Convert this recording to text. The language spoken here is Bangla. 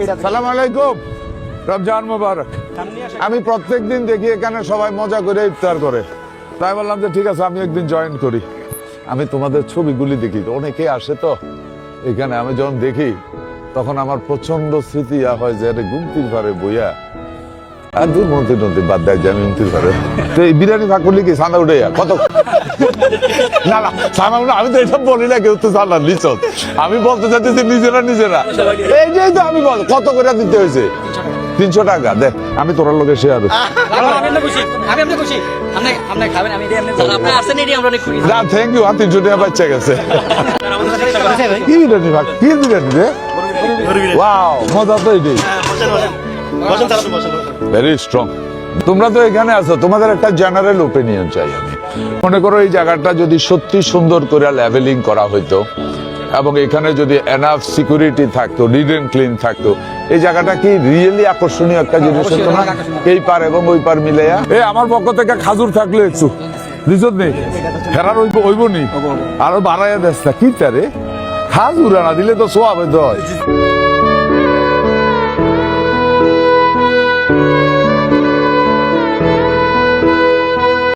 সালাম আলাইকুম, রমজান মোবারক। আমি প্রত্যেকদিন দেখি এখানে সবাই মজা করে ইফতার করে, তাই বললাম যে ঠিক আছে আমি একদিন জয়েন করি। আমি তোমাদের ছবিগুলি দেখি, অনেকে আসে তো এখানে, আমি যখন দেখি তখন আমার প্রচন্ড স্মৃতি হয় যে গুমতির ঘরে বইয়া আর দূর মন্ত্রী টন্ত্রী বাদ দেয় যে আমি উনতির ঘরে তো এই বিরিয়ানি ভাগ করলি কি চাঁদা উঠে কত না না চাঁদা উঠে, আমি তো এসব বলি না, কেউ তো চাঁদা নিচ, আমি বলতে চাইতেছি নিজেরা এই যে তো আমি বল কত করে দিতে হয়েছে 300 টাকা। দেখ আমি তোর লোকে শেয়ার থ্যাংক ইউ। আর 300 টাকা বাচ্চা গেছে। কি বিরিয়ানি ভাগ, কি বিরিয়ানি রে, ওয়াও মজা তো এটাই, ভেরি স্ট্রং। তোমরা তো এখানে আছো, তোমাদের একটা জেনারেল ওপিনিয়ন চাই আমি। মনে করো এই জায়গাটা যদি সত্যি সুন্দর করে লেভেলিং করা হইতো এবং এখানে যদি এনাফ সিকিউরিটি থাকতো, নিট এন্ড ক্লিন থাকতো, এই জায়গাটা কি রিয়েলি আকর্ষণীয় একটা জিনিস হতো না? এই পার এবং ওই পার মিলাইয়া আমার পক্ষ থেকে খাজুর থাকলে একটু রিজত নেই, ফেরার ওইব নি আরো বাড়াইয়া দেশ না কি তারে খাজুর না দিলে তো সোয়াবে হয়।